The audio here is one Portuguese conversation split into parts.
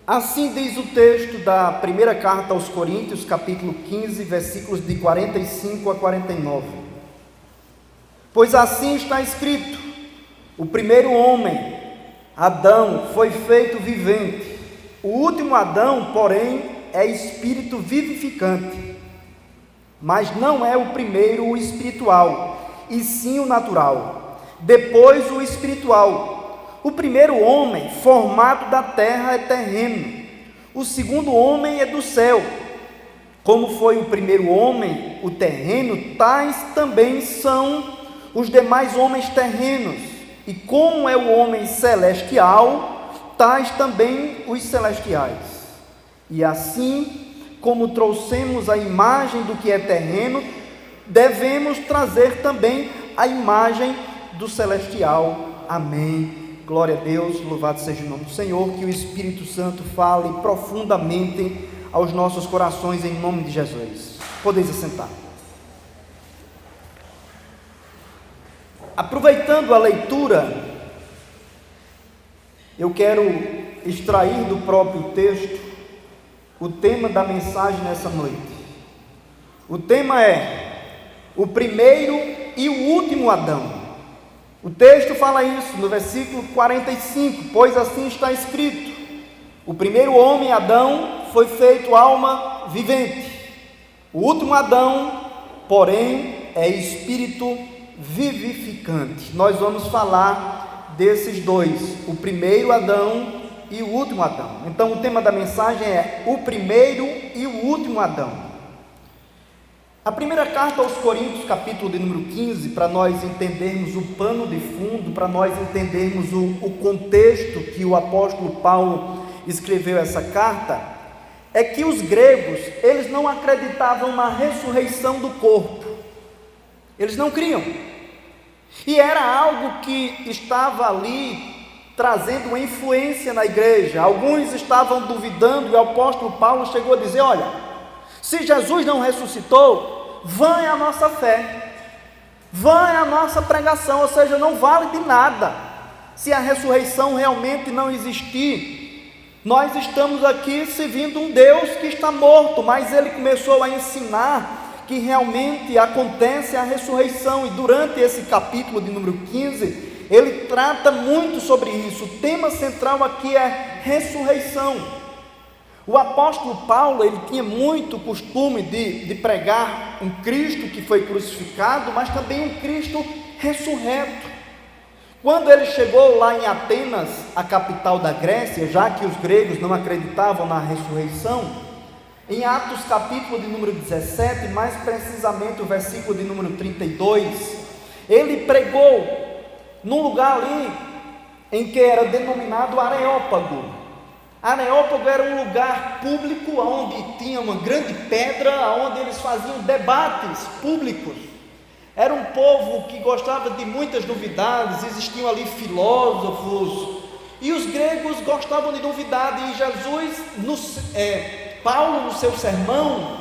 Assim diz o texto da primeira carta aos Coríntios, capítulo 15, versículos de 45 a 49. Pois assim está escrito: o primeiro homem, Adão, foi feito vivente. O último Adão, porém, é espírito vivificante. Mas não é o primeiro o espiritual, e sim o natural. Depois o espiritual. O primeiro homem, formado da terra, é terreno. O segundo homem é do céu. Como foi o primeiro homem, o terreno, tais também são os demais homens terrenos. E como é o homem celestial, tais também os celestiais. E assim, como trouxemos a imagem do que é terreno, devemos trazer também a imagem do celestial. Amém. Glória a Deus, louvado seja o nome do Senhor. Que o Espírito Santo fale profundamente aos nossos corações em nome de Jesus. Podeis assentar. Aproveitando a leitura, eu quero extrair do próprio texto o tema da mensagem nessa noite. O tema é o primeiro e o último Adão. O texto fala isso no versículo 45, pois assim está escrito: o primeiro homem, Adão, foi feito alma vivente. O último Adão, porém, é espírito vivificante. Nós vamos falar desses dois, o primeiro Adão e o último Adão. Então o tema da mensagem é o primeiro e o último Adão. A primeira carta aos Coríntios, capítulo de número 15, para nós entendermos o pano de fundo, para nós entendermos o contexto que o apóstolo Paulo escreveu essa carta, é que os gregos, eles não acreditavam na ressurreição do corpo. Eles não criam. E era algo que estava ali trazendo uma influência na igreja. Alguns estavam duvidando e o apóstolo Paulo chegou a dizer: olha, se Jesus não ressuscitou, vã é a nossa fé, vã é a nossa pregação, ou seja, não vale de nada se a ressurreição realmente não existir. Nós estamos aqui servindo um Deus que está morto, mas ele começou a ensinar que realmente acontece a ressurreição, e durante esse capítulo de número 15, ele trata muito sobre isso. O tema central aqui é ressurreição. O apóstolo Paulo, ele tinha muito costume de pregar um Cristo que foi crucificado, mas também um Cristo ressurreto. Quando ele chegou lá em Atenas, a capital da Grécia, já que os gregos não acreditavam na ressurreição, em Atos capítulo de número 17, mais precisamente o versículo de número 32, ele pregou num lugar ali em que era denominado Areópago. Areópago era um lugar público onde tinha uma grande pedra, onde eles faziam debates públicos. Era um povo que gostava de muitas novidades, existiam ali filósofos, e os gregos gostavam de novidade. E Paulo, no seu sermão,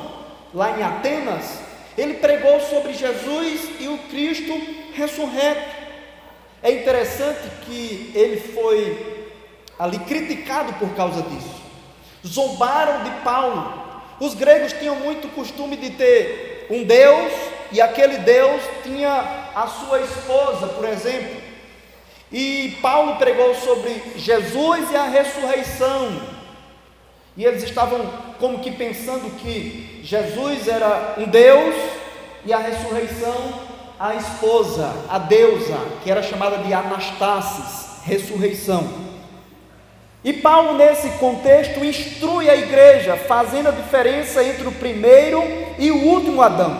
lá em Atenas, ele pregou sobre Jesus e o Cristo ressurreto. É interessante que ele foi ali criticado por causa disso. Zombaram de Paulo. Os gregos tinham muito costume de ter um Deus, e aquele Deus tinha a sua esposa, por exemplo. E Paulo pregou sobre Jesus e a ressurreição, e eles estavam como que pensando que Jesus era um Deus e a ressurreição a esposa, a deusa, que era chamada de Anastasis, ressurreição. E Paulo, nesse contexto, instrui a igreja, fazendo a diferença entre o primeiro e o último Adão.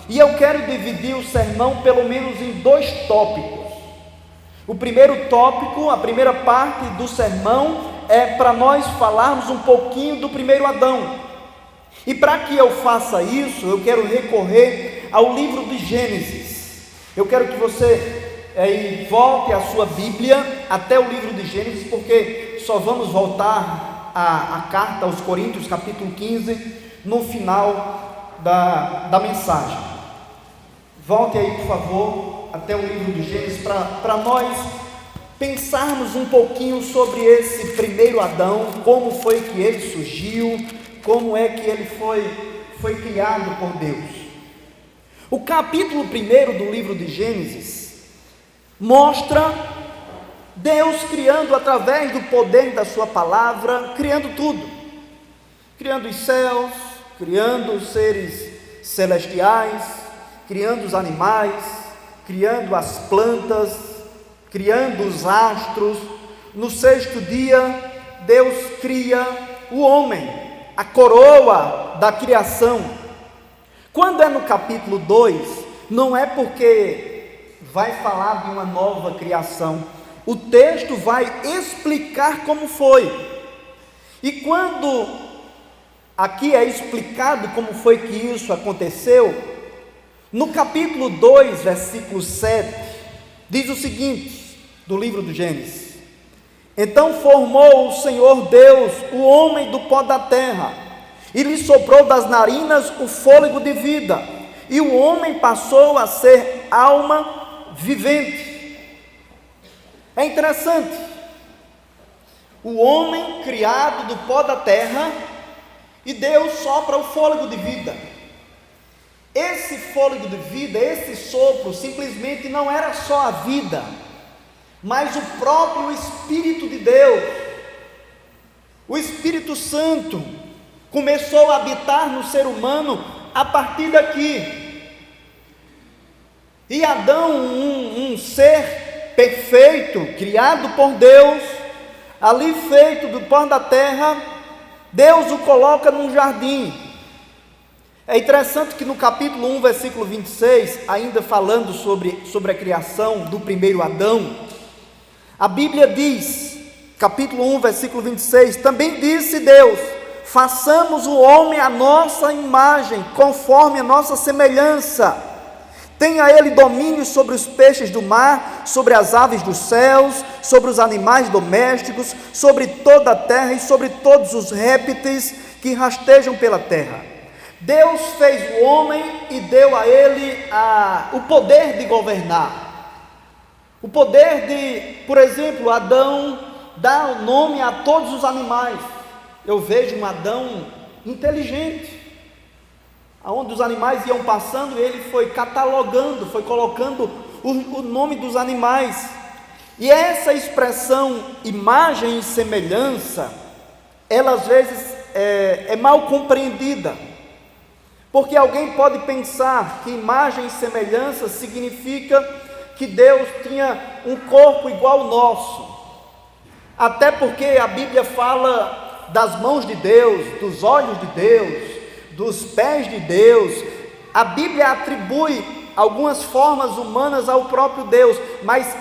E eu quero dividir o sermão pelo menos em dois tópicos. O primeiro tópico, a primeira parte do sermão, é para nós falarmos um pouquinho do primeiro Adão. E para que eu faça isso, eu quero recorrer ao livro de Gênesis. Eu quero que você volte a sua Bíblia até o livro de Gênesis, porque só vamos voltar à carta aos Coríntios, capítulo 15, no final da mensagem. Volte aí, por favor, até o livro de Gênesis, para nós pensarmos um pouquinho sobre esse primeiro Adão, como foi que ele surgiu, como é que ele foi criado por Deus. O capítulo 1 do livro de Gênesis mostra Deus criando através do poder da sua palavra, criando tudo, criando os céus, criando os seres celestiais, criando os animais, criando as plantas, criando os astros. No sexto dia, Deus cria o homem, a coroa da criação. Quando é no capítulo 2, não é porque vai falar de uma nova criação, o texto vai explicar como foi. E quando aqui é explicado como foi que isso aconteceu, no capítulo 2, versículo 7, diz o seguinte, do livro do Gênesis: então formou o Senhor Deus o homem do pó da terra, e lhe soprou das narinas o fôlego de vida, e o homem passou a ser alma vivente. É interessante, o homem criado do pó da terra, e Deus sopra o fôlego de vida. Esse fôlego de vida, esse sopro, simplesmente não era só a vida, mas o próprio Espírito de Deus, o Espírito Santo, começou a habitar no ser humano a partir daqui. E Adão, um ser perfeito, criado por Deus, ali feito do pó da terra, Deus o coloca num jardim. É interessante que no capítulo 1, versículo 26, ainda falando sobre a criação do primeiro Adão, a Bíblia diz, capítulo 1, versículo 26, também disse Deus: façamos o homem à nossa imagem, conforme a nossa semelhança. Tenha ele domínio sobre os peixes do mar, sobre as aves dos céus, sobre os animais domésticos, sobre toda a terra e sobre todos os répteis que rastejam pela terra. Deus fez o homem e deu a ele o poder de governar. O poder de, por exemplo, Adão dá o nome a todos os animais. Eu vejo um Adão inteligente, aonde os animais iam passando, ele foi catalogando, foi colocando o nome dos animais. E essa expressão imagem e semelhança, ela às vezes é mal compreendida, porque alguém pode pensar que imagem e semelhança significa que Deus tinha um corpo igual ao nosso, até porque a Bíblia fala das mãos de Deus, dos olhos de Deus, dos pés de Deus. A Bíblia atribui algumas formas humanas ao próprio Deus, mas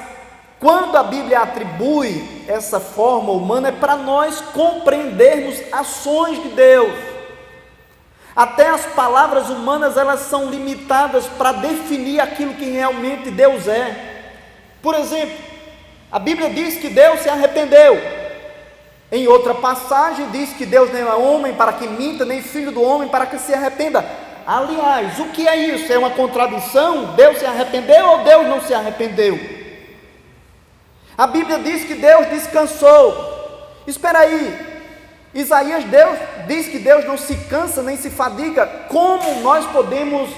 quando a Bíblia atribui essa forma humana, é para nós compreendermos ações de Deus. Até as palavras humanas, elas são limitadas para definir aquilo que realmente Deus é. Por exemplo, a Bíblia diz que Deus se arrependeu. Em outra passagem diz que Deus nem é homem para que minta, nem filho do homem para que se arrependa. Aliás, o que é isso? É uma contradição? Deus se arrependeu ou Deus não se arrependeu? A Bíblia diz que Deus descansou. Espera aí, Isaías diz que Deus não se cansa nem se fadiga. Como nós podemos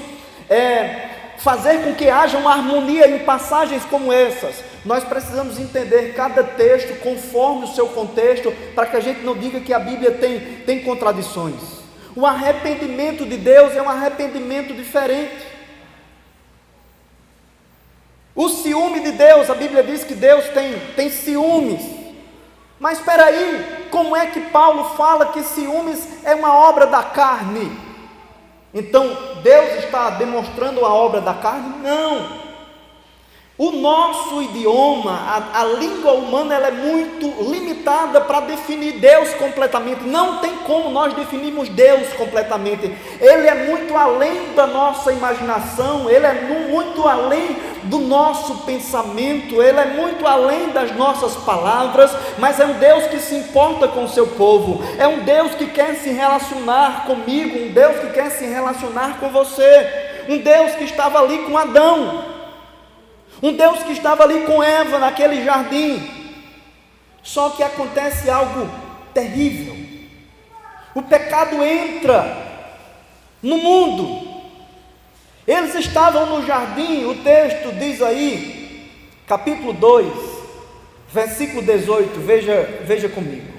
fazer com que haja uma harmonia em passagens como essas? Nós precisamos entender cada texto conforme o seu contexto, para que a gente não diga que a Bíblia tem contradições. O arrependimento de Deus é um arrependimento diferente. O ciúme de Deus, a Bíblia diz que Deus tem ciúmes. Mas espera aí, como é que Paulo fala que ciúmes é uma obra da carne? Então, Deus está demonstrando a obra da carne? Não. O nosso idioma, a língua humana, ela é muito limitada para definir Deus completamente. Não tem como nós definirmos Deus completamente. Ele é muito além da nossa imaginação, Ele é muito além do nosso pensamento, Ele é muito além das nossas palavras, mas é um Deus que se importa com o seu povo, é um Deus que quer se relacionar comigo, um Deus que quer se relacionar com você, um Deus que estava ali com Adão. Um Deus que estava ali com Eva naquele jardim. Só que acontece algo terrível. O pecado entra no mundo. Eles estavam no jardim, o texto diz aí, capítulo 2, versículo 18, veja comigo.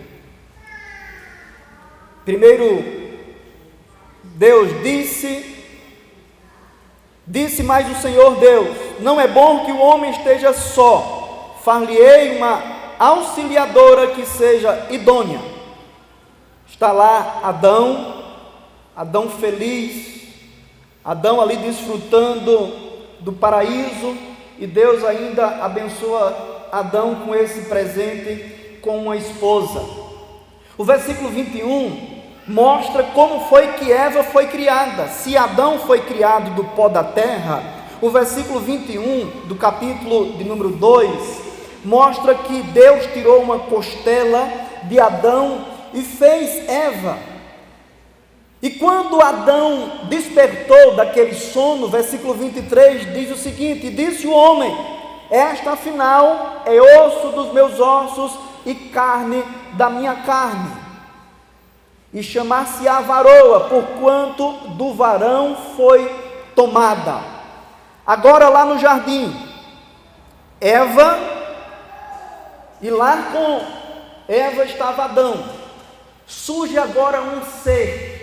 Primeiro, Deus disse mais o Senhor Deus: não é bom que o homem esteja só, far-lhe-ei uma auxiliadora que seja idônea. Está lá Adão feliz, Adão ali desfrutando do paraíso, e Deus ainda abençoa Adão com esse presente, com uma esposa. O versículo 21 mostra como foi que Eva foi criada. Se Adão foi criado do pó da terra, o versículo 21 do capítulo de número 2 mostra que Deus tirou uma costela de Adão e fez Eva. E quando Adão despertou daquele sono, versículo 23 diz o seguinte: e disse o homem: esta afinal é osso dos meus ossos e carne da minha carne, e chamar-se-á varoa, porquanto do varão foi tomada. Agora lá no jardim, Eva, e lá com Eva estava Adão. Surge agora um ser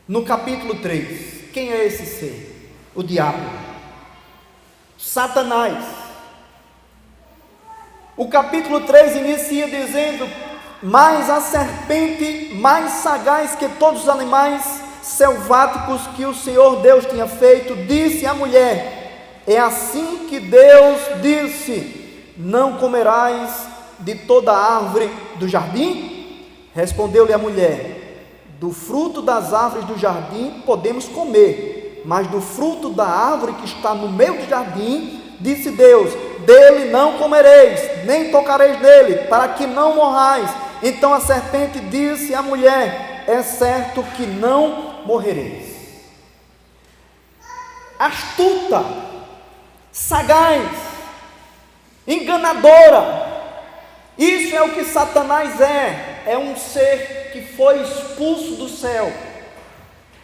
no capítulo 3. Quem é esse ser? O diabo, Satanás. O capítulo 3 inicia dizendo: mas a serpente, mais sagaz que todos os animais selváticos que o Senhor Deus tinha feito, disse à mulher: é assim que Deus disse: não comerás de toda a árvore do jardim? Respondeu-lhe a mulher: do fruto das árvores do jardim podemos comer, mas do fruto da árvore que está no meio do jardim, disse Deus: dele não comereis, nem tocareis nele, para que não morrais. Então a serpente disse à mulher: é certo que não morrereis. Astuta, sagaz, enganadora, isso é o que Satanás é um ser que foi expulso do céu.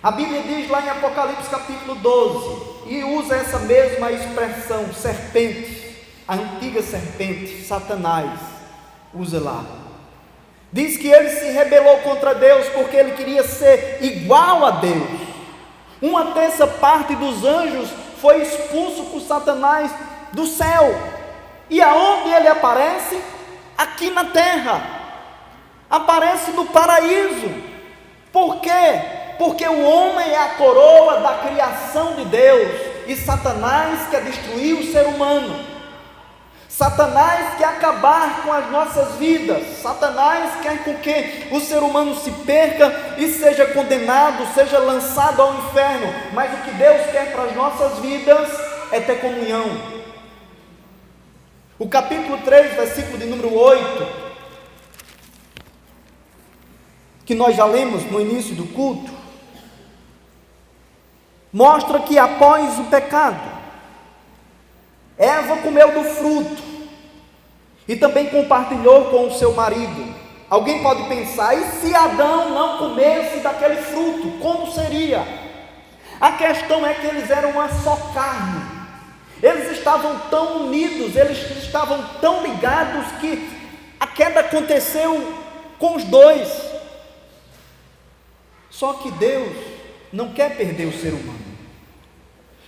A Bíblia diz lá em Apocalipse capítulo 12, e usa essa mesma expressão, serpente, a antiga serpente, Satanás, usa lá. Diz que ele se rebelou contra Deus porque ele queria ser igual a Deus. Uma terça parte dos anjos foi expulso por Satanás do céu. E aonde ele aparece? Aqui na terra. Aparece no paraíso. Por quê? Porque o homem é a coroa da criação de Deus, e Satanás quer destruir o ser humano. Satanás quer acabar com as nossas vidas. Satanás quer com que o ser humano se perca e seja condenado, seja lançado ao inferno. Mas o que Deus quer para as nossas vidas é ter comunhão. O capítulo 3, versículo de número 8, que nós já lemos no início do culto, mostra que após o pecado, Eva comeu do fruto e também compartilhou com o seu marido. Alguém pode pensar: e se Adão não comesse daquele fruto, como seria? A questão é que eles eram uma só carne. Eles estavam tão unidos, eles estavam tão ligados, que a queda aconteceu com os dois. Só que Deus não quer perder o ser humano.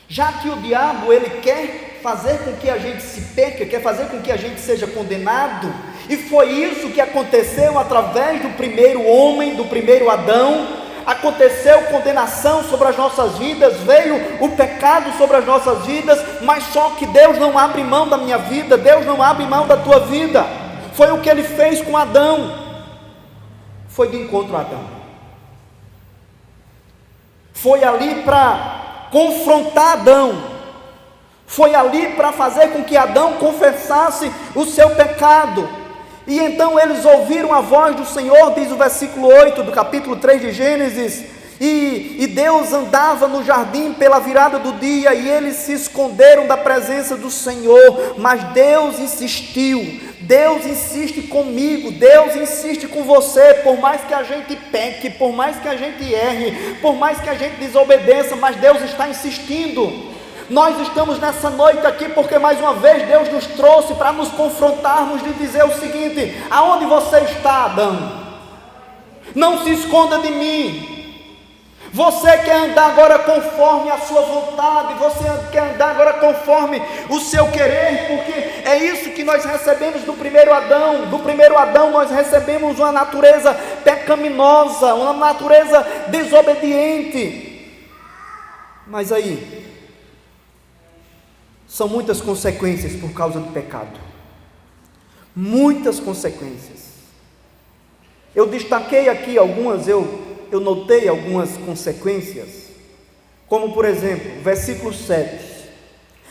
Já que o diabo, ele quer fazer com que a gente se perca, quer fazer com que a gente seja condenado, e foi isso que aconteceu através do primeiro homem, do primeiro Adão. Aconteceu condenação sobre as nossas vidas, veio o pecado sobre as nossas vidas, mas só que Deus não abre mão da minha vida, Deus não abre mão da tua vida. Foi o que ele fez com Adão, foi de encontro a Adão, foi ali para confrontar Adão, foi ali para fazer com que Adão confessasse o seu pecado. E então eles ouviram a voz do Senhor, diz o versículo 8 do capítulo 3 de Gênesis, E Deus andava no jardim pela virada do dia, e eles se esconderam da presença do Senhor, mas Deus insistiu. Deus insiste comigo, Deus insiste com você, por mais que a gente peque, por mais que a gente erre, por mais que a gente desobedeça, mas Deus está insistindo. Nós estamos nessa noite aqui porque mais uma vez Deus nos trouxe para nos confrontarmos, de dizer o seguinte: aonde você está, Adão? Não se esconda de mim. Você quer andar agora conforme a sua vontade, você quer andar agora conforme o seu querer, porque é isso que nós recebemos do primeiro Adão. Do primeiro Adão nós recebemos uma natureza pecaminosa, uma natureza desobediente. Mas aí, são muitas consequências por causa do pecado, muitas consequências. Eu destaquei aqui algumas, eu notei algumas consequências, como por exemplo, versículo 7,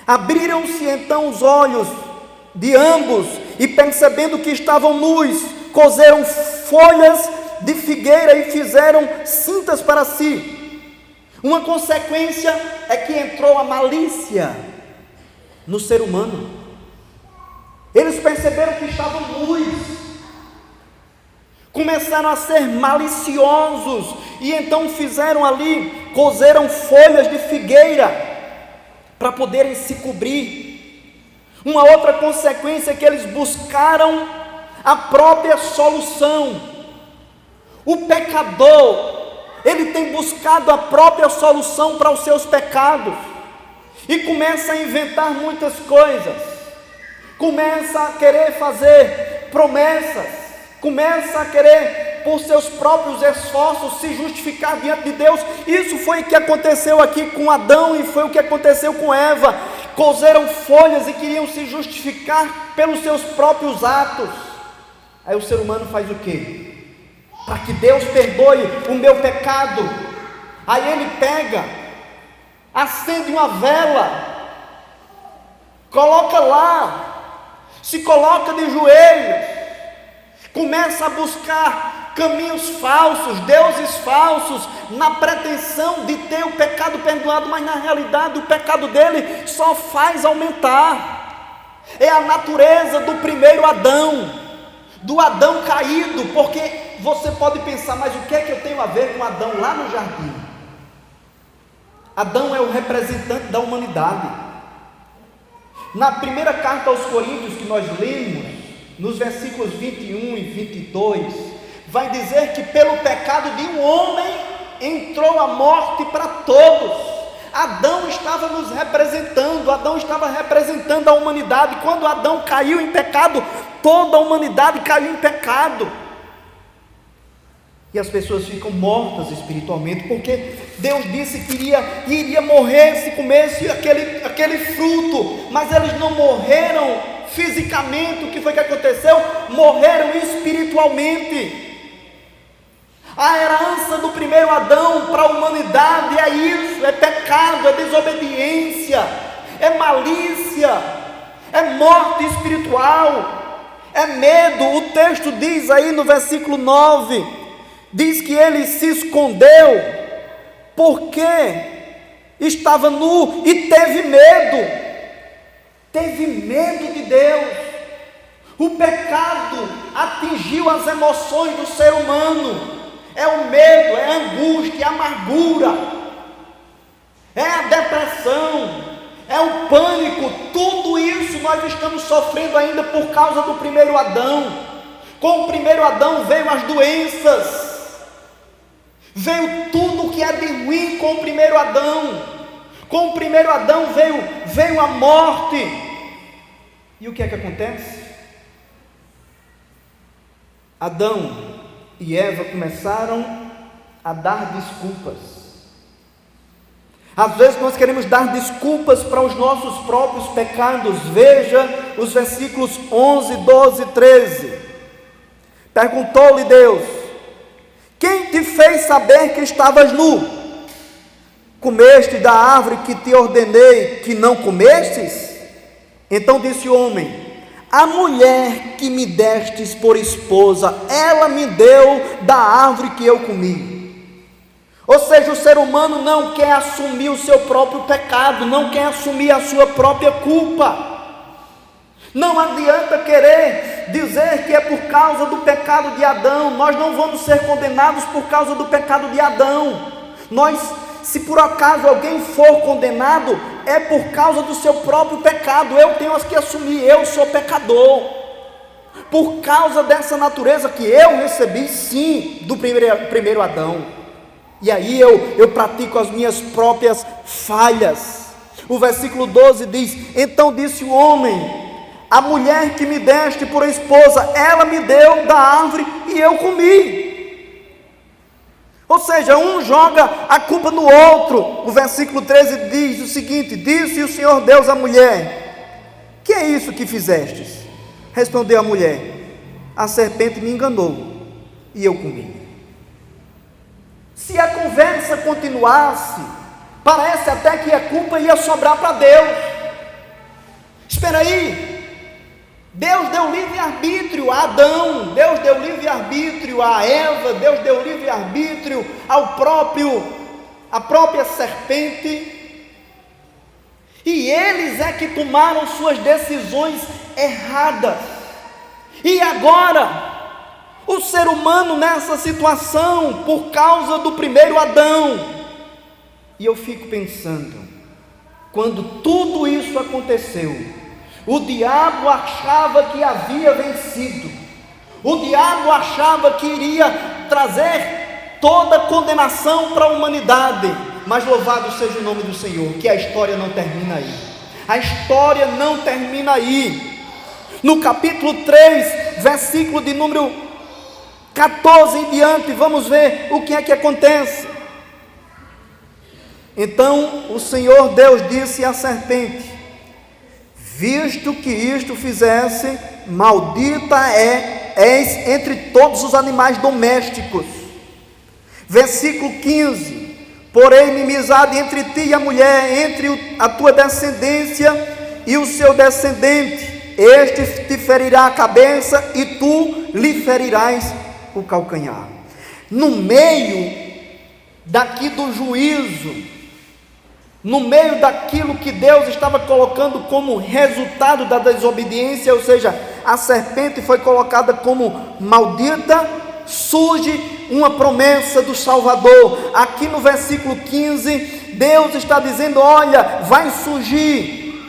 abriram-se então os olhos de ambos, e percebendo que estavam nus, coseram folhas de figueira e fizeram cintas para si. Uma consequência é que entrou a malícia no ser humano. Eles perceberam que estavam nus, começaram a ser maliciosos, e então fizeram ali, coseram folhas de figueira para poderem se cobrir. Uma outra consequência é que eles buscaram a própria solução. O pecador, ele tem buscado a própria solução para os seus pecados, e começa a inventar muitas coisas, começa a querer fazer promessas, começa a querer, por seus próprios esforços, se justificar diante de Deus. Isso foi o que aconteceu aqui com Adão, e foi o que aconteceu com Eva. Coseram folhas e queriam se justificar pelos seus próprios atos. Aí o ser humano faz o quê? Para que Deus perdoe o meu pecado, aí ele pega, acende uma vela, coloca lá, se coloca de joelhos, começa a buscar caminhos falsos, deuses falsos, na pretensão de ter o pecado perdoado, mas na realidade o pecado dele só faz aumentar. É a natureza do primeiro Adão, do Adão caído, porque você pode pensar, mas o que é que eu tenho a ver com Adão lá no jardim? Adão é o representante da humanidade. Na primeira carta aos Coríntios que nós lemos, nos versículos 21 e 22, vai dizer que pelo pecado de um homem entrou a morte para todos. Adão estava nos representando, Adão estava representando a humanidade. Quando Adão caiu em pecado, toda a humanidade caiu em pecado, e as pessoas ficam mortas espiritualmente, porque Deus disse que iria morrer se comesse aquele fruto, mas eles não morreram fisicamente. O que foi que aconteceu? Morreram espiritualmente. A herança do primeiro Adão para a humanidade é isso, é pecado, é desobediência, é malícia, é morte espiritual, é medo. O texto diz aí no versículo 9, diz que ele se escondeu porque estava nu e teve medo de Deus. O pecado atingiu as emoções do ser humano. É o medo, é a angústia, é a amargura, é a depressão, é o pânico. Tudo isso nós estamos sofrendo ainda por causa do primeiro Adão. Com o primeiro Adão veio as doenças, veio tudo que é de ruim com o primeiro Adão. Com o primeiro Adão veio a morte. E o que é que acontece? Adão e Eva começaram a dar desculpas. Às vezes nós queremos dar desculpas para os nossos próprios pecados. Veja os versículos 11, 12 e 13. Perguntou-lhe Deus: quem te fez saber que estavas nu? Comeste da árvore que te ordenei que não comestes? Então disse o homem: a mulher que me destes por esposa, ela me deu da árvore que eu comi. Ou seja, o ser humano não quer assumir o seu próprio pecado, não quer assumir a sua própria culpa. Não adianta querer dizer que é por causa do pecado de Adão. Nós não vamos ser condenados por causa do pecado de Adão. Se por acaso alguém for condenado, é por causa do seu próprio pecado. Eu tenho que assumir, eu sou pecador, por causa dessa natureza que eu recebi, sim, do primeiro Adão. E aí eu pratico as minhas próprias falhas. O versículo 12 diz: então disse o homem: a mulher que me deste por esposa, ela me deu da árvore e eu comi. Ou seja, um joga a culpa no outro. O versículo 13 diz o seguinte: disse o Senhor Deus à mulher: que é isso que fizestes? Respondeu a mulher: a serpente me enganou e eu comi. Se a conversa continuasse, parece até que a culpa ia sobrar para Deus. Espera aí, Deus deu livre-arbítrio a Adão, Deus deu livre-arbítrio a Eva, Deus deu livre-arbítrio à própria serpente, e eles é que tomaram suas decisões erradas. E agora, o ser humano nessa situação, por causa do primeiro Adão. E eu fico pensando, quando tudo isso aconteceu, o diabo achava que havia vencido, o diabo achava que iria trazer toda a condenação para a humanidade, mas louvado seja o nome do Senhor, que a história não termina aí. A história não termina aí. No capítulo 3, versículo de número 14 em diante, vamos ver o que é que acontece. Então o Senhor Deus disse à serpente: visto que isto fizesse, maldita és entre todos os animais domésticos. Versículo 15: porém inimizade entre ti e a mulher, entre a tua descendência e o seu descendente, este te ferirá a cabeça e tu lhe ferirás o calcanhar. No meio daqui do juízo, no meio daquilo que Deus estava colocando como resultado da desobediência, ou seja, a serpente foi colocada como maldita, surge uma promessa do Salvador. Aqui no versículo 15, Deus está dizendo: olha, vai surgir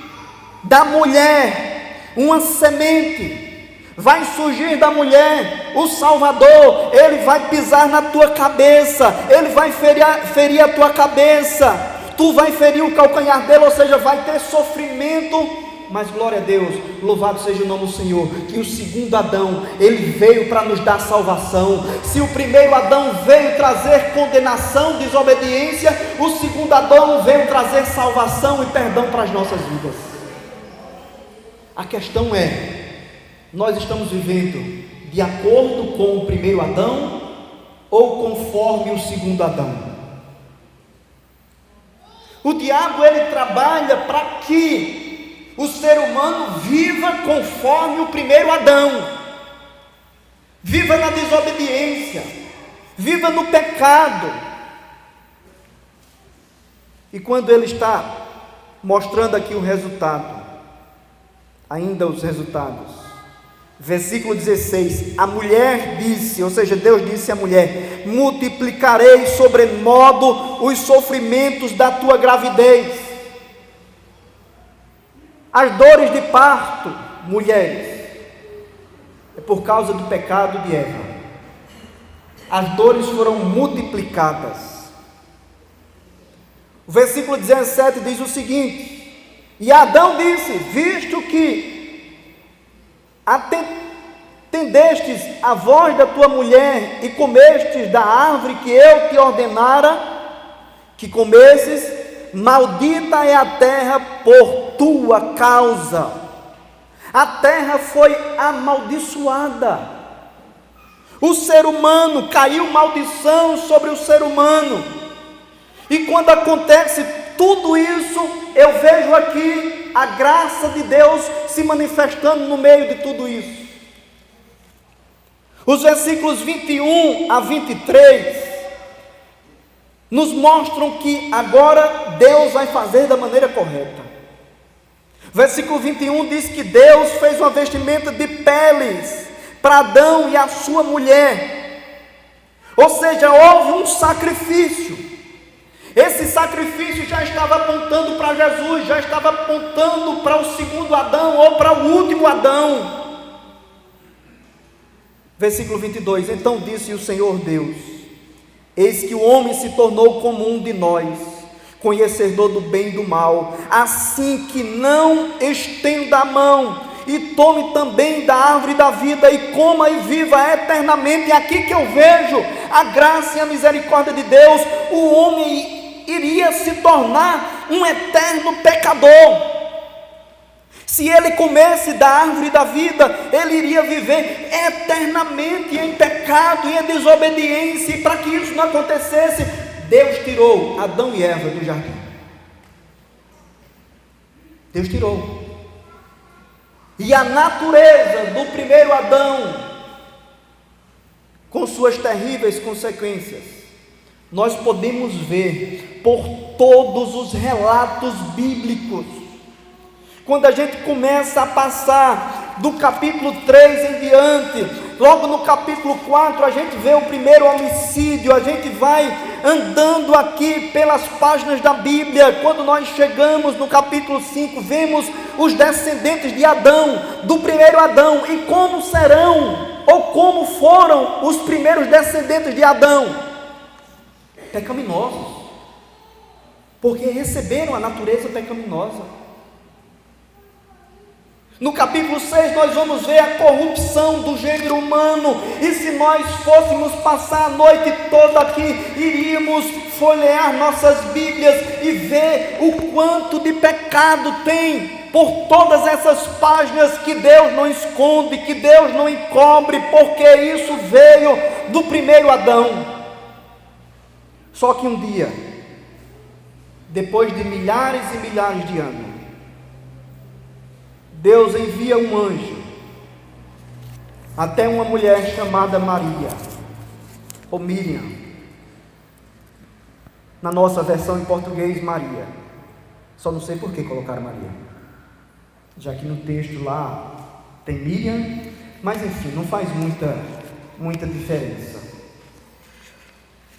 da mulher uma semente, vai surgir da mulher o Salvador, ele vai pisar na tua cabeça, ele vai ferir a tua cabeça, tu vai ferir o calcanhar dele, ou seja, vai ter sofrimento, mas glória a Deus, louvado seja o nome do Senhor, que o segundo Adão, ele veio para nos dar salvação. Se o primeiro Adão veio trazer condenação, desobediência, o segundo Adão veio trazer salvação e perdão para as nossas vidas. A questão é, nós estamos vivendo de acordo com o primeiro Adão ou conforme o segundo Adão? O diabo, ele trabalha para que o ser humano viva conforme o primeiro Adão, viva na desobediência, viva no pecado. E quando ele está mostrando aqui o resultado, ainda os resultados, versículo 16, a mulher disse, ou seja, Deus disse à mulher: multiplicarei sobremodo os sofrimentos da tua gravidez, as dores de parto, mulheres, é por causa do pecado de Eva, as dores foram multiplicadas. O versículo 17 diz o seguinte: e Adão disse: visto que atendestes a voz da tua mulher e comestes da árvore que eu te ordenara que comesses, maldita é a terra por tua causa. A terra foi amaldiçoada. O ser humano, caiu maldição sobre o ser humano. E quando acontece tudo isso, eu vejo aqui a graça de Deus se manifestando no meio de tudo isso. Os versículos 21 a 23 nos mostram que agora Deus vai fazer da maneira correta. Versículo 21 diz que Deus fez uma vestimenta de peles para Adão e a sua mulher. Ou seja, houve um sacrifício. Esse sacrifício já estava apontando para Jesus, já estava apontando para o segundo Adão ou para o último Adão. Versículo 22, então disse o Senhor Deus: eis que o homem se tornou como um de nós, conhecedor do bem e do mal, assim que não estenda a mão e tome também da árvore da vida e coma e viva eternamente. E aqui que eu vejo a graça e a misericórdia de Deus. O homem iria se tornar um eterno pecador. Se ele comesse da árvore da vida, ele iria viver eternamente em pecado e em desobediência. E para que isso não acontecesse, Deus tirou Adão e Eva do jardim. Deus tirou. E a natureza do primeiro Adão, com suas terríveis consequências, nós podemos ver por todos os relatos bíblicos. Quando a gente começa a passar do capítulo 3 em diante, logo no capítulo 4 a gente vê o primeiro homicídio. A gente vai andando aqui pelas páginas da Bíblia. Quando nós chegamos no capítulo 5, vemos os descendentes de Adão, do primeiro Adão, e como serão, ou como foram os primeiros descendentes de Adão? Pecaminosos, porque receberam a natureza pecaminosa. No capítulo 6 nós vamos ver a corrupção do gênero humano, e se nós fôssemos passar a noite toda aqui, iríamos folhear nossas Bíblias e ver o quanto de pecado tem por todas essas páginas, que Deus não esconde, que Deus não encobre, porque isso veio do primeiro Adão. Só que um dia, depois de milhares e milhares de anos, Deus envia um anjo até uma mulher chamada Maria, ou Miriam, na nossa versão em português, Maria. Só não sei por que colocaram Maria, já que no texto lá tem Miriam, mas enfim, não faz muita diferença.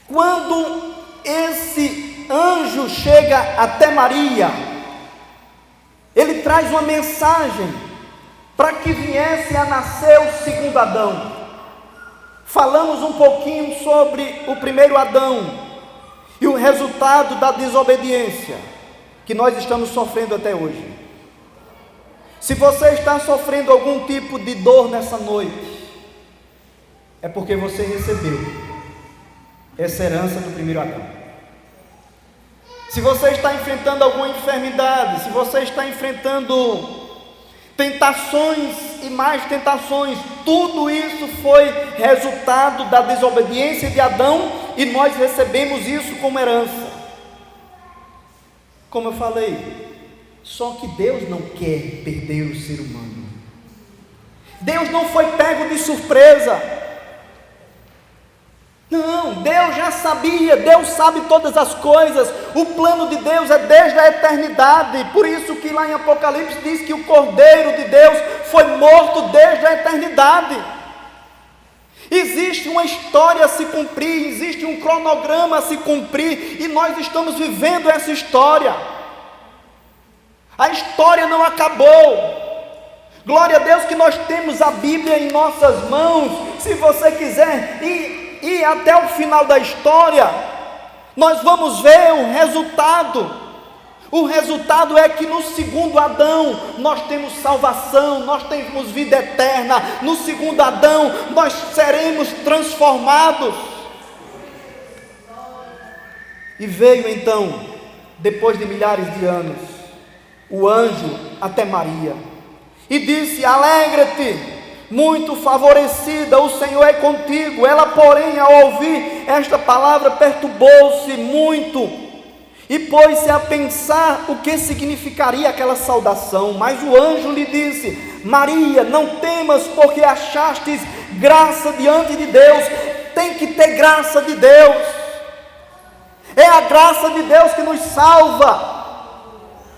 Quando esse anjo chega até Maria, ele traz uma mensagem para que viesse a nascer o segundo Adão. Falamos um pouquinho sobre o primeiro Adão e o resultado da desobediência que nós estamos sofrendo até hoje. Se você está sofrendo algum tipo de dor nessa noite, é porque você recebeu essa herança do primeiro Adão. Se você está enfrentando alguma enfermidade, se você está enfrentando tentações e mais tentações, tudo isso foi resultado da desobediência de Adão, e nós recebemos isso como herança. Como eu falei, só que Deus não quer perder o ser humano. Deus não foi pego de surpresa. Não, Deus já sabia, Deus sabe todas as coisas. O plano de Deus é desde a eternidade. Por isso que lá em Apocalipse diz que o Cordeiro de Deus foi morto desde a eternidade. Existe uma história a se cumprir, existe um cronograma a se cumprir, e nós estamos vivendo essa história. A história não acabou. Glória a Deus que nós temos a Bíblia em nossas mãos. Se você quiser ir até o final da história, nós vamos ver o resultado. O resultado é que no segundo Adão nós temos salvação, nós temos vida eterna. No segundo Adão nós seremos transformados. E veio então, depois de milhares de anos, o anjo até Maria e disse: alegra-te, muito favorecida, o Senhor é contigo. Ela, porém, ao ouvir esta palavra, perturbou-se muito e pôs-se a pensar o que significaria aquela saudação. Mas o anjo lhe disse: Maria, não temas, porque achastes graça diante de Deus. Tem que ter graça de Deus. é a graça de Deus que nos salva.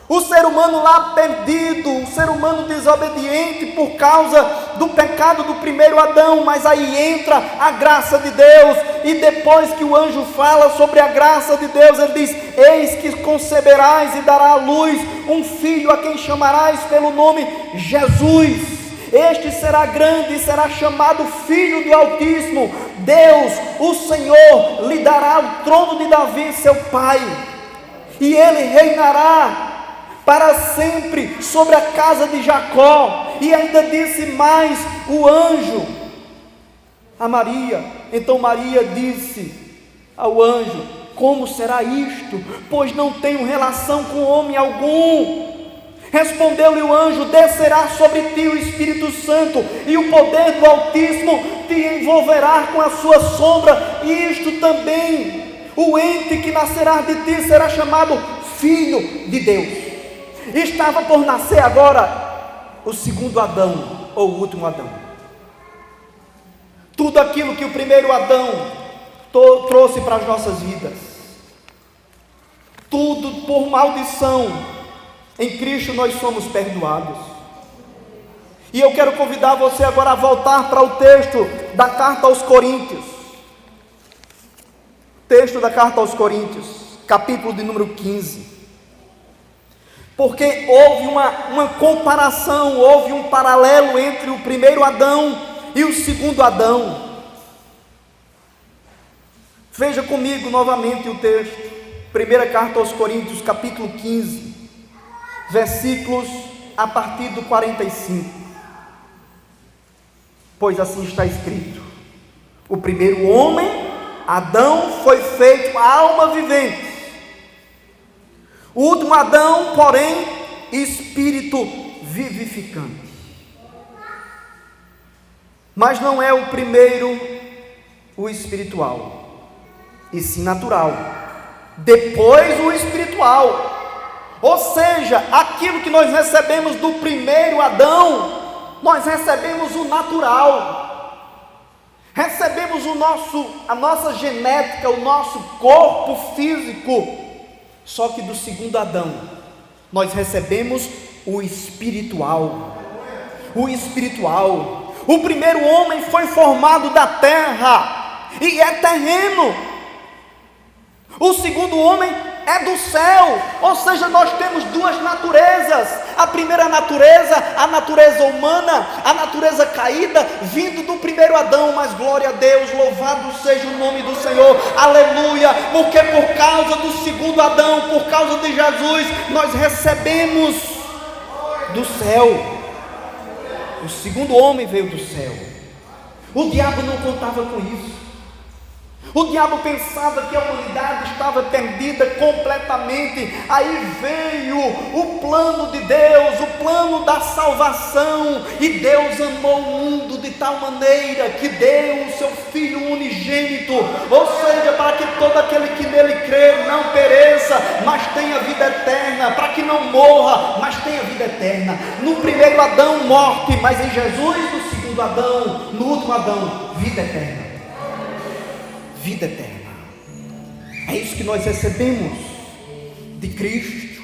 O ser humano lá perdido, o ser humano desobediente por causa do pecado do primeiro Adão, mas aí entra a graça de Deus, e depois que o anjo fala sobre a graça de Deus, ele diz: eis que conceberás e dará à luz um filho, a quem chamarás pelo nome Jesus. Este será grande e será chamado Filho do Altíssimo. Deus, o Senhor, lhe dará o trono de Davi, seu pai, e ele reinará para sempre sobre a casa de Jacó. E ainda disse mais o anjo a Maria. Então Maria disse ao anjo: como será isto? Pois não tenho relação com homem algum. Respondeu-lhe o anjo: descerá sobre ti o Espírito Santo, e o poder do Altíssimo te envolverá com a sua sombra, e isto também, o ente que nascerá de ti será chamado Filho de Deus. Estava por nascer agora o segundo Adão, ou o último Adão. Tudo aquilo que o primeiro Adão trouxe para as nossas vidas, tudo por maldição, em Cristo nós somos perdoados. E eu quero convidar você agora a voltar para o texto da carta aos Coríntios. Texto da carta aos Coríntios, capítulo de número 15. Porque houve uma comparação, houve um paralelo entre o primeiro Adão e o segundo Adão. Veja comigo novamente o texto, primeira carta aos Coríntios, capítulo 15, versículos a partir do 45. Pois assim está escrito: o primeiro homem, Adão, foi feito alma vivente. O último Adão, porém, espírito vivificante. Mas não é o primeiro o espiritual, e sim natural. Depois o espiritual. Ou seja, aquilo que nós recebemos do primeiro Adão, nós recebemos o natural. Recebemos a nossa genética, o nosso corpo físico. Só que do segundo Adão, nós recebemos o espiritual. O espiritual. O primeiro homem foi formado da terra e é terreno. O segundo homem é do céu. Ou seja, nós temos duas naturezas. A primeira natureza, a natureza humana, a natureza caída, vindo do primeiro Adão. Mas glória a Deus, louvado seja o nome do Senhor, aleluia. Porque por causa do segundo Adão, por causa de Jesus, nós recebemos do céu. O segundo homem veio do céu. O diabo não contava com isso. O diabo pensava que a humanidade estava perdida completamente. Aí veio o plano de Deus, o plano da salvação. E Deus amou o mundo de tal maneira que deu o seu Filho unigênito. Ou seja, para que todo aquele que nele crê não pereça, mas tenha vida eterna. Para que não morra, mas tenha vida eterna. No primeiro Adão, morte, mas em Jesus, no segundo Adão, no último Adão, vida eterna. Vida eterna. É isso que nós recebemos de Cristo.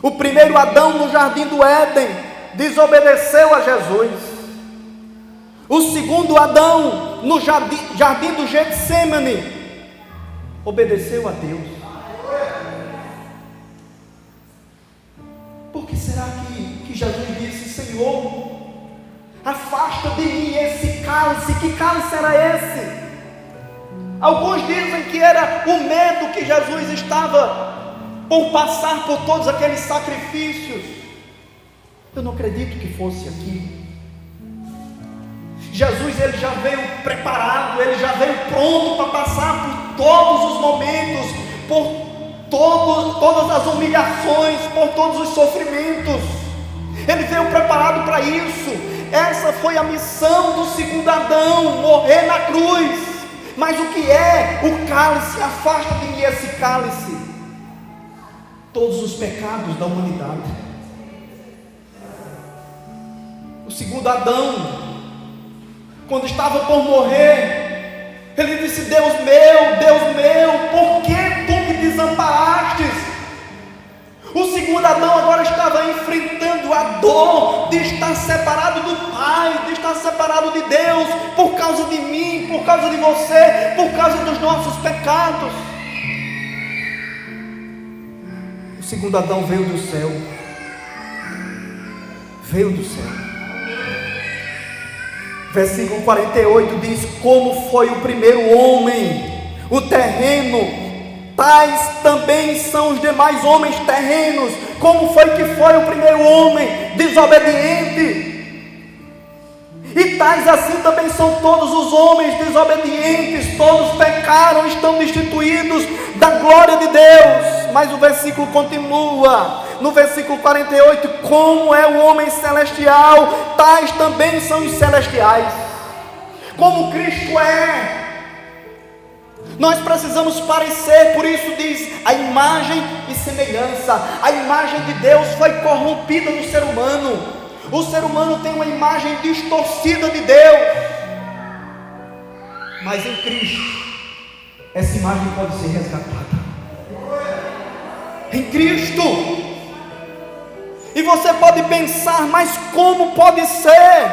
O primeiro Adão no jardim do Éden desobedeceu a Jesus. O segundo Adão no jardim do Getsêmani obedeceu a Deus. Por que será que Jesus disse: Senhor, afasta de mim esse cálice? Que cálice era esse? Alguns dizem que era o medo que Jesus estava por passar por todos aqueles sacrifícios. Eu não acredito que fosse aquilo. Jesus, ele já veio preparado, ele já veio pronto para passar por todos os momentos, por todas as humilhações, por todos os sofrimentos. Ele veio preparado para isso. Essa foi a missão do segundo Adão, morrer na cruz. Mas o que é o cálice? Afasta de mim esse cálice. Todos os pecados da humanidade. O segundo Adão, quando estava por morrer, ele disse: Deus meu, por que tu desamparastes. O segundo Adão agora estava enfrentando a dor de estar separado do Pai, de estar separado de Deus, por causa de mim, por causa de você, por causa dos nossos pecados. O segundo Adão veio do céu. Veio do céu. Versículo 48 diz: como foi o primeiro homem, o terreno, tais também são os demais homens terrenos. Como foi que foi o primeiro homem? Desobediente. E tais assim também são todos os homens desobedientes. Todos pecaram, estão destituídos da glória de Deus. Mas o versículo continua, no versículo 48: como é o homem celestial, tais também são os celestiais. Como Cristo é, nós precisamos parecer. Por isso diz a imagem e semelhança. A imagem de Deus foi corrompida no ser humano. O ser humano tem uma imagem distorcida de Deus, mas em Cristo essa imagem pode ser resgatada. Em Cristo. E você pode pensar: mas como pode ser?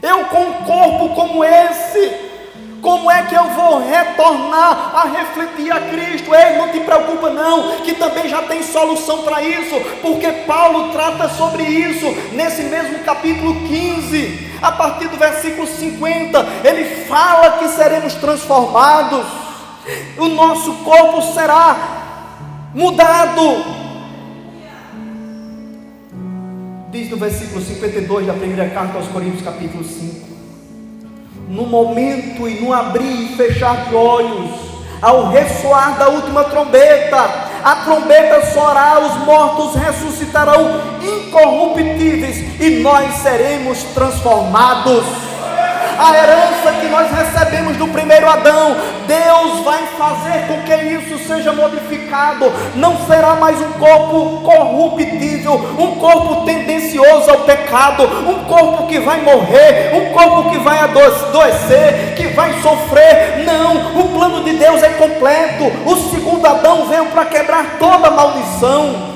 Eu com um corpo como esse, como é que eu vou retornar a refletir a Cristo? Ei, não te preocupa não, que também já tem solução para isso, porque Paulo trata sobre isso, nesse mesmo capítulo 15, a partir do versículo 50, ele fala que seremos transformados, o nosso corpo será mudado. Diz no versículo 52 da primeira carta aos Coríntios, capítulo 5: no momento e no abrir e fechar de olhos, ao ressoar da última trombeta, a trombeta soará, os mortos ressuscitarão incorruptíveis e nós seremos transformados. A herança que nós recebemos do primeiro Adão, Deus vai fazer com que isso seja modificado. Não será mais um corpo corruptível, um corpo tendencioso ao pecado, um corpo que vai morrer, um corpo que vai adoecer, que vai sofrer. Não, o plano de Deus é completo. O segundo Adão veio para quebrar toda maldição.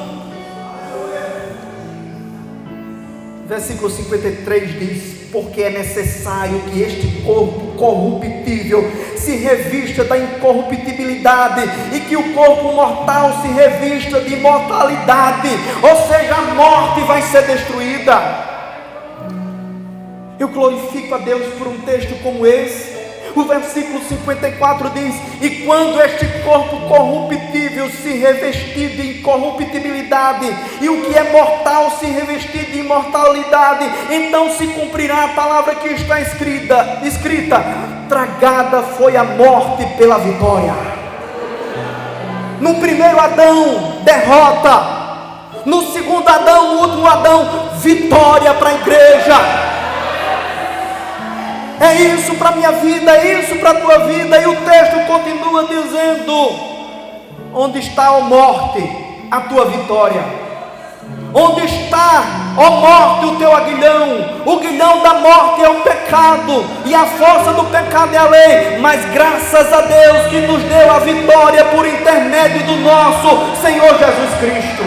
Versículo 53 diz: porque é necessário que este corpo corruptível se revista da incorruptibilidade, e que o corpo mortal se revista de imortalidade. Ou seja, a morte vai ser destruída. Eu glorifico a Deus por um texto como esse. O versículo 54 diz: e quando este corpo corruptível se revestir de incorruptibilidade, e o que é mortal se revestir de imortalidade, então se cumprirá a palavra que está escrita: tragada foi a morte pela vitória. No primeiro Adão, derrota. No segundo Adão, no último Adão, vitória para a igreja. É isso para a minha vida, é isso para a tua vida. E o texto continua dizendo: onde está, ó morte, a tua vitória? Onde está, ó morte, o teu aguilhão? O aguilhão da morte é o pecado, e a força do pecado é a lei. Mas graças a Deus que nos deu a vitória por intermédio do nosso Senhor Jesus Cristo.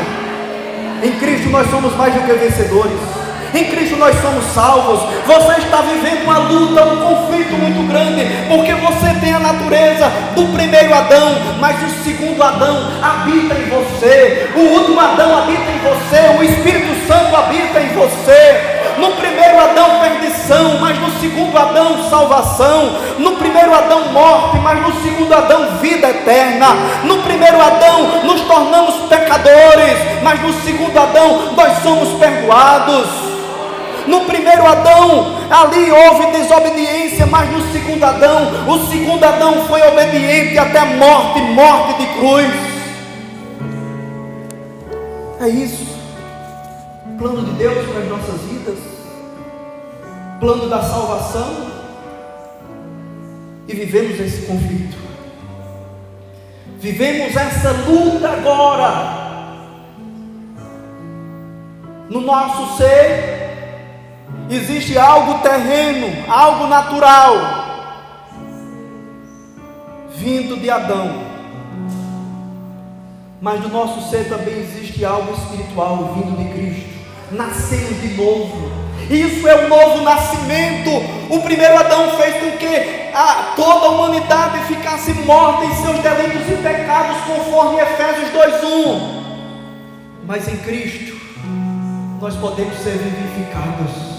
Em Cristo nós somos mais do que vencedores. Em Cristo nós somos salvos. Você está vivendo uma luta, um conflito muito grande, porque você tem a natureza do primeiro Adão, mas o segundo Adão habita em você. O último Adão habita em você. O Espírito Santo habita em você. No primeiro Adão, perdição, mas no segundo Adão, salvação. No primeiro Adão, morte, mas no segundo Adão, vida eterna. No primeiro Adão, nos tornamos pecadores, mas no segundo Adão, nós somos perdoados. No primeiro Adão, ali houve desobediência, mas no segundo Adão, o segundo Adão foi obediente até a morte, morte de cruz. É isso, plano de Deus para as nossas vidas, plano da salvação, e vivemos esse conflito, vivemos essa luta agora, no nosso ser. Existe algo terreno, algo natural, vindo de Adão, mas no nosso ser também existe algo espiritual vindo de Cristo. Nascemos de novo. Isso é o novo nascimento. O primeiro Adão fez com que toda a humanidade ficasse morta em seus delitos e pecados, conforme Efésios 2:1. Mas em Cristo nós podemos ser vivificados.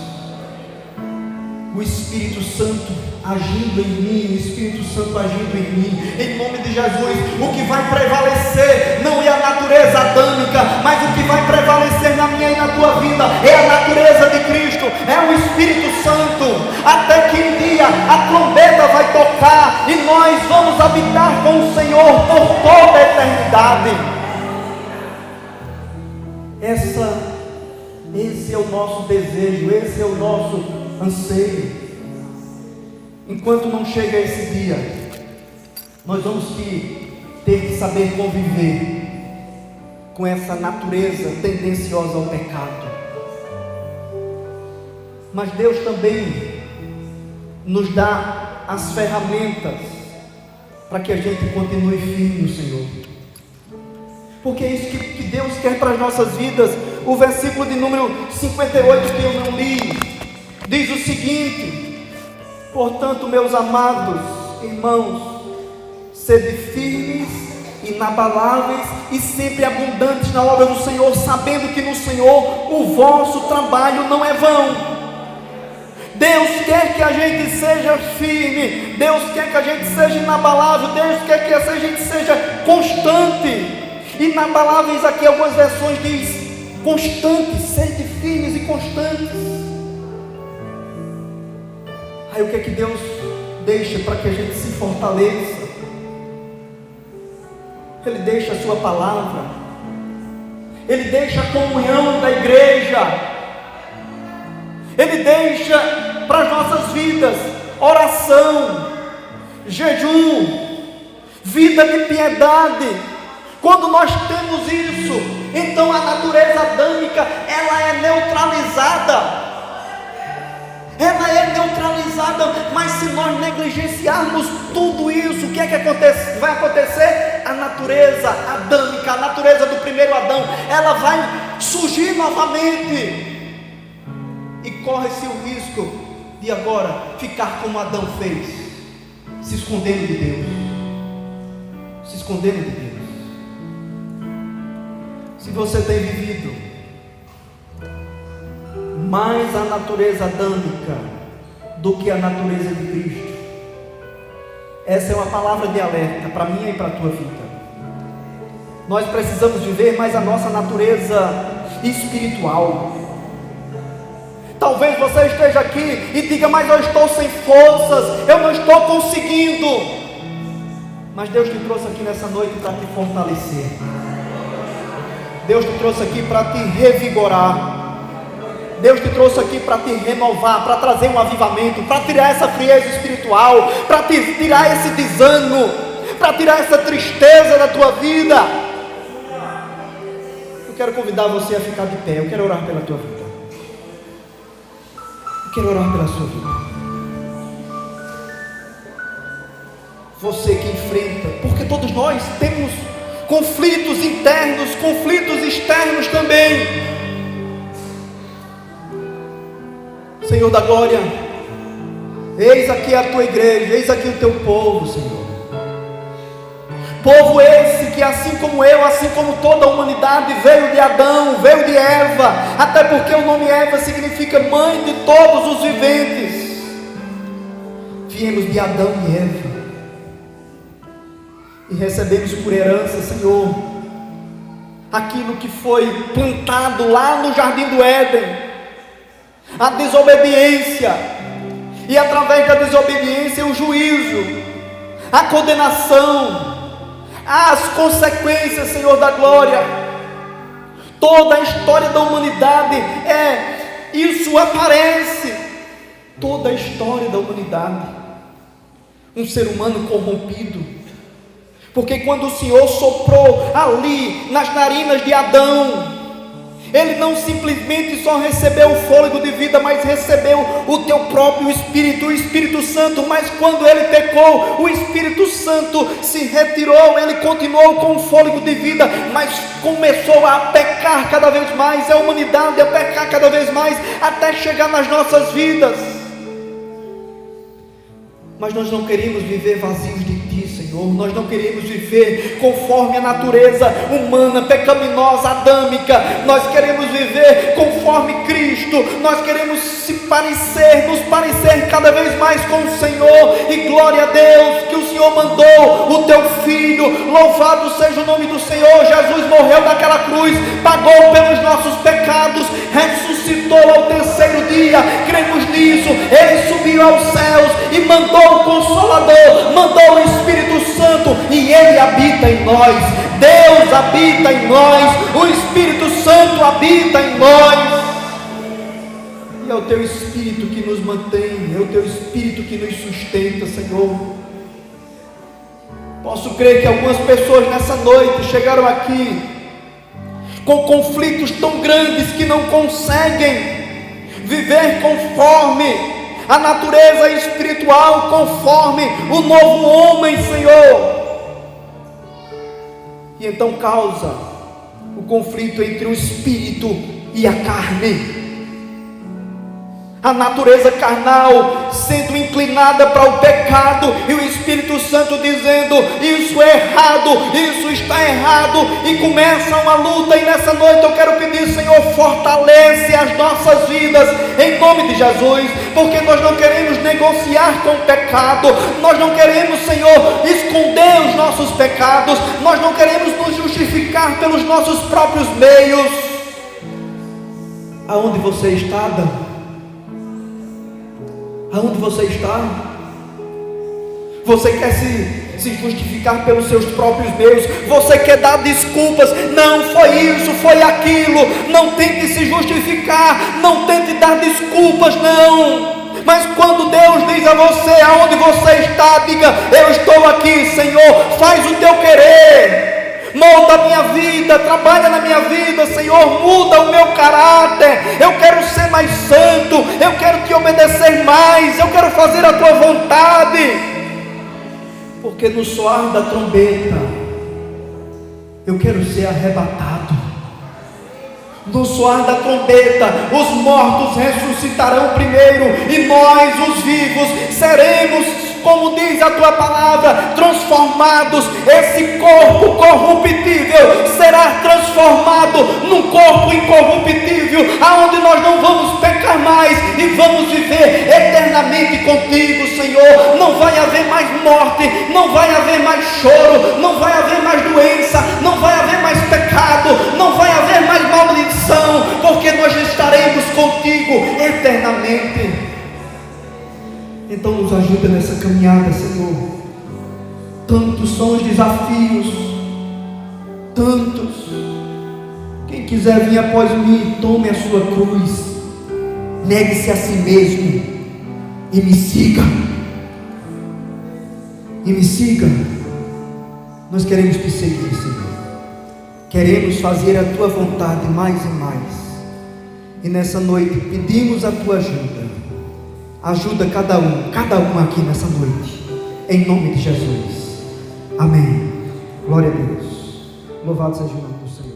O Espírito Santo agindo em mim, o Espírito Santo agindo em mim, em nome de Jesus. O que vai prevalecer não é a natureza adâmica, mas o que vai prevalecer na minha e na tua vida é a natureza de Cristo, é o Espírito Santo, até que um dia a trombeta vai tocar e nós vamos habitar com o Senhor por toda a eternidade. Esse é o nosso desejo, esse é o nosso anseio. Enquanto não chega esse dia, nós vamos ter que saber conviver com essa natureza tendenciosa ao pecado. Mas Deus também nos dá as ferramentas para que a gente continue firme no Senhor, porque é isso que Deus quer para as nossas vidas. O versículo de número 58 que eu não li diz o seguinte: portanto, meus amados irmãos, sede firmes, inabaláveis e sempre abundantes na obra do Senhor, sabendo que no Senhor o vosso trabalho não é vão. Deus quer que a gente seja firme, Deus quer que a gente seja inabalável, Deus quer que a gente seja constante. Inabaláveis, aqui algumas versões diz constantes, sede firmes e constantes. Aí o que é que Deus deixa para que a gente se fortaleça? Ele deixa a sua palavra, Ele deixa a comunhão da igreja, Ele deixa para as nossas vidas oração, jejum, vida de piedade. Quando nós temos isso, então a natureza adâmica, ela é neutralizada. Ela é neutralizada, mas se nós negligenciarmos tudo isso, o que é que vai acontecer? A natureza adâmica, a natureza do primeiro Adão, ela vai surgir novamente, e corre-se o risco de agora ficar como Adão fez, se escondendo de Deus, se escondendo de Deus. Se você tem vivido mais a natureza adâmica do que a natureza de Cristo, essa é uma palavra de alerta para mim e para a tua vida. Nós precisamos viver mais a nossa natureza espiritual. Talvez você esteja aqui e diga: mas eu estou sem forças, eu não estou conseguindo. Mas Deus te trouxe aqui nessa noite para te fortalecer. Deus te trouxe aqui para te revigorar. Deus te trouxe aqui para te renovar, para trazer um avivamento, para tirar essa frieza espiritual, para tirar esse desânimo, para tirar essa tristeza da tua vida. Eu quero convidar você a ficar de pé. Eu quero orar pela tua vida. Eu quero orar pela sua vida. Você que enfrenta, porque todos nós temos conflitos internos, conflitos externos também. Senhor da glória, eis aqui a tua igreja, eis aqui o teu povo, Senhor. Povo esse que, assim como eu, assim como toda a humanidade, veio de Adão, veio de Eva, até porque o nome Eva significa mãe de todos os viventes. Viemos de Adão e Eva e recebemos por herança, Senhor, aquilo que foi plantado lá no jardim do Éden, a desobediência, e através da desobediência o juízo, a condenação, as consequências, Senhor da glória. Toda a história da humanidade isso aparece, toda a história da humanidade, um ser humano corrompido. Porque quando o Senhor soprou ali nas narinas de Adão, Ele não simplesmente só recebeu o fôlego de vida, mas recebeu o teu próprio Espírito, o Espírito Santo. Mas quando ele pecou, o Espírito Santo se retirou. Ele continuou com o fôlego de vida, mas começou a pecar cada vez mais, a humanidade a pecar cada vez mais, até chegar nas nossas vidas. Mas nós não queremos viver vazios de Ti, Senhor. Nós não queremos viver conforme a natureza humana, pecaminosa, adâmica. Nós queremos viver conforme Cristo. Nós queremos nos parecer cada vez mais com o Senhor. E glória a Deus que o Senhor mandou o Teu Filho. Louvado seja o nome do Senhor. Jesus morreu naquela cruz, pagou pelos nossos pecados, ressuscitou ao terceiro dia. Cremos nisso. Ele subiu aos céus e mandou o Consolador, mandou o Espírito Santo, e Ele habita em nós. Deus habita em nós, o Espírito Santo habita em nós. E é o Teu Espírito que nos mantém, é o Teu Espírito que nos sustenta, Senhor. Posso crer que algumas pessoas nessa noite chegaram aqui com conflitos tão grandes que não conseguem viver conforme a natureza espiritual, conforme o novo homem, Senhor. E então causa o conflito entre o espírito e a carne. A natureza carnal sendo inclinada para o pecado, e o Espírito Santo dizendo: isso é errado, isso está errado, e começa uma luta. E nessa noite eu quero pedir, Senhor, fortalece as nossas vidas, em nome de Jesus, porque nós não queremos negociar com o pecado, nós não queremos, Senhor, esconder os nossos pecados, nós não queremos nos justificar pelos nossos próprios meios. Aonde você está, Adão? Aonde você está? Você quer se justificar pelos seus próprios meios? Você quer dar desculpas? Não foi isso, foi aquilo. Não tente se justificar, não tente dar desculpas, não. Mas quando Deus diz a você aonde você está, diga: eu estou aqui, Senhor, faz o teu querer. Molda a minha vida, trabalha na minha vida, Senhor, muda o meu caráter. Eu quero ser mais santo, eu quero te obedecer mais, eu quero fazer a tua vontade. Porque no soar da trombeta eu quero ser arrebatado. No soar da trombeta os mortos ressuscitarão primeiro, e nós, os vivos, seremos, como diz a tua palavra, transformados. Esse corpo corruptível será transformado num corpo incorruptível, aonde nós não vamos pecar mais e vamos viver eternamente contigo, Senhor. Não vai haver mais morte, não vai haver mais choro, não vai haver mais doença, não vai haver mais pecado, não vai haver mais maldição, porque nós estaremos contigo eternamente. Então nos ajuda nessa caminhada, Senhor. Tantos são os desafios, tantos. Quem quiser vir após mim, tome a sua cruz, negue-se a si mesmo e me siga. E me siga. Nós queremos te seguir, Senhor. Queremos fazer a tua vontade mais e mais. E nessa noite pedimos a tua ajuda. Ajuda cada um aqui nessa noite, em nome de Jesus. Amém. Glória a Deus. Louvado seja o nome do Senhor.